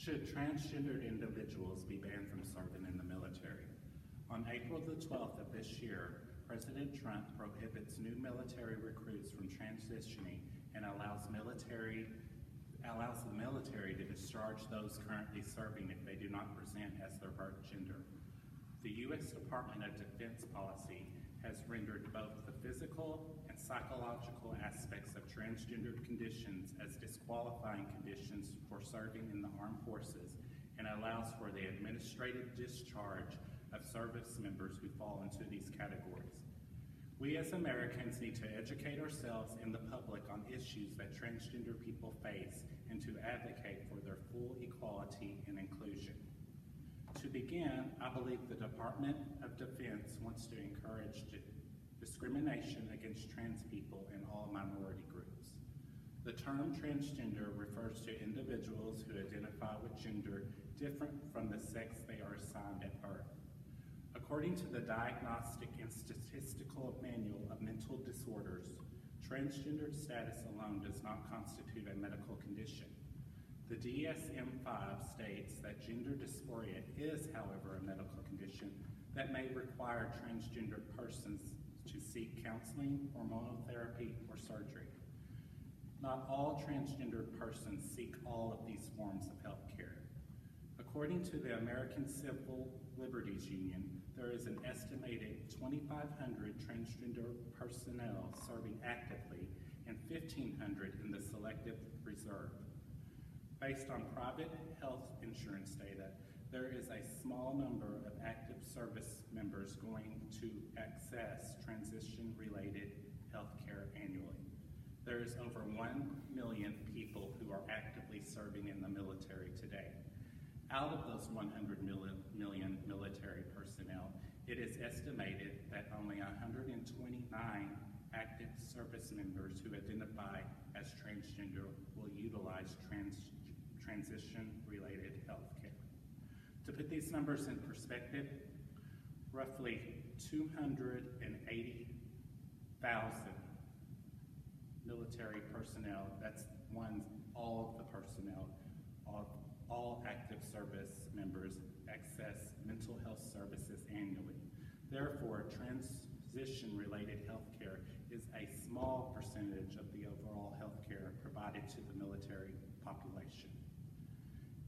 Should transgendered individuals be banned from serving in the military? On April the 12th of this year, President Trump prohibits new military recruits from transitioning and allows the military to discharge those currently serving if they do not present as their birth gender. The U.S. Department of Defense policy has rendered both the physical and psychological aspects of transgendered conditions as disqualifying conditions for serving in the armed forces and allows for the administrative discharge of service members who fall into these categories. We as Americans need to educate ourselves and the public on issues that transgender people face and to advocate for their full equality and inclusion. To begin, I believe the Department of Defense wants to encourage discrimination against trans people and all minority groups. The term transgender refers to individuals who identify with gender different from the sex they are assigned at birth. According to the Diagnostic and Statistical Manual of Mental Disorders, transgender status alone does not constitute a medical condition. The DSM-5 states that gender dysphoria is, however, a medical condition that may require transgender persons to seek counseling, hormonal therapy, or surgery. Not all transgender persons seek all of these forms of health care. According to the American Civil Liberties Union, there is an estimated 2,500 transgender personnel serving actively and 1,500 in the selective reserve. Based on private health insurance data, there is a small number of active service members going to access transition-related health care annually. There is over 1 million people who are actively serving in the military today. Out of those 100 million military personnel, it is estimated that only 129 active service members who identify as transgender will utilize transition-related health care. To put these numbers in perspective, roughly 280,000 military personnel, that's all of the personnel, all active service members access mental health services annually. Therefore, transition-related health care is a small percentage of the overall health care provided to the military population.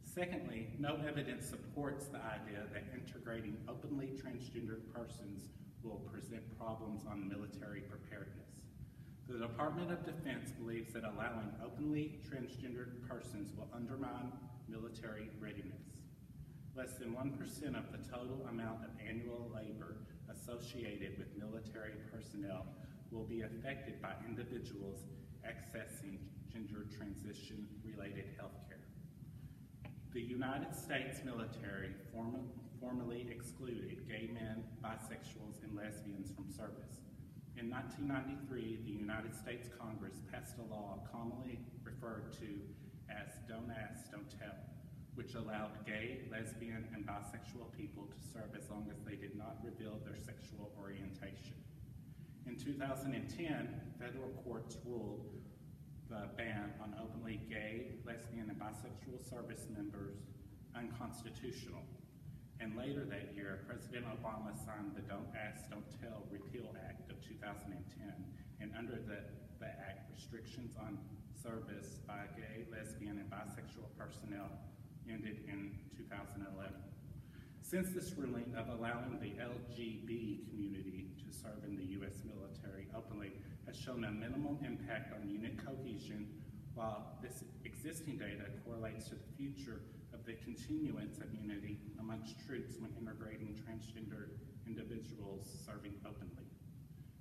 Secondly, no evidence supports the idea that integrating openly transgender persons will present problems on military preparedness. The Department of Defense believes that allowing openly transgendered persons will undermine military readiness. Less than 1% of the total amount of annual labor associated with military personnel will be affected by individuals accessing gender transition-related health care. The United States military formally excluded gay men, bisexuals, and lesbians from service. In 1993, the United States Congress passed a law commonly referred to as Don't Ask, Don't Tell, which allowed gay, lesbian, and bisexual people to serve as long as they did not reveal their sexual orientation. In 2010, federal courts ruled the ban on openly gay, lesbian, and bisexual service members unconstitutional. And later that year, President Obama signed the Don't Ask, Don't Tell Repeal Act of 2010, and under the act, restrictions on service by gay, lesbian, and bisexual personnel ended in 2011. Since this ruling of allowing the LGB community to serve in the U.S. military openly has shown a minimal impact on unit cohesion, while this existing data correlates to the future of the continuance of unity amongst troops when integrating transgender individuals serving openly.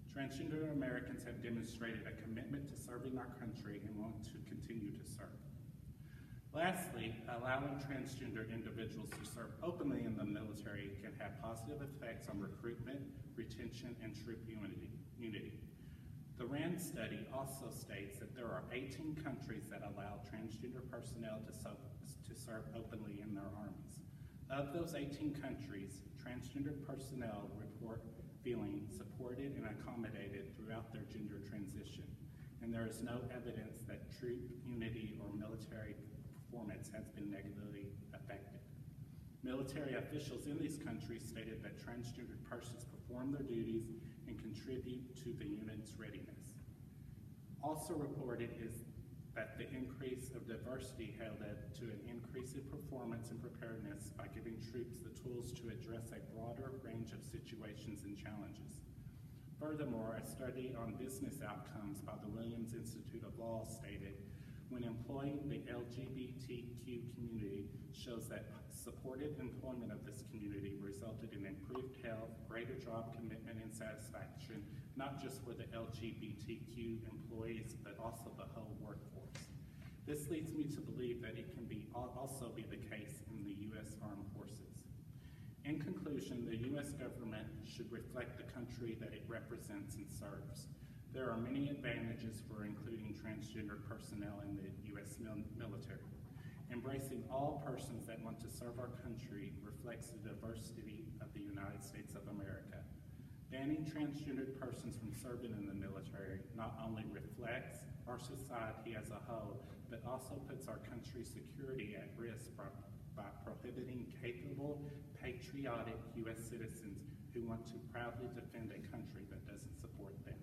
Transgender Americans have demonstrated a commitment to serving our country and want to continue to serve. Lastly, allowing transgender individuals to serve openly in the military can have positive effects on recruitment, retention, and troop unity. The RAND study also states that there are 18 countries that allow transgender personnel to serve openly in their armies. Of those 18 countries, transgender personnel report feeling supported and accommodated throughout their gender transition, and there is no evidence that troop unity or military performance has been negatively affected. Military officials in these countries stated that transgendered persons perform their duties and contribute to the unit's readiness. Also reported is that the increase of diversity has led to an increase in performance and preparedness by giving troops the tools to address a broader range of situations and challenges. Furthermore, a study on business outcomes by the Williams Institute of Law stated, when employing the LGBTQ community shows that supportive employment of this community resulted in improved health, greater job commitment and satisfaction, not just for the LGBTQ employees, but also the whole workforce. This leads me to believe that it can also be the case in the U.S. Armed Forces. In conclusion, the U.S. government should reflect the country that it represents and serves. There are many advantages for including transgender personnel in the U.S. military. Embracing all persons that want to serve our country reflects the diversity of the United States of America. Banning transgendered persons from serving in the military not only reflects our society as a whole, but also puts our country's security at risk by prohibiting capable, patriotic U.S. citizens who want to proudly defend a country that doesn't support them.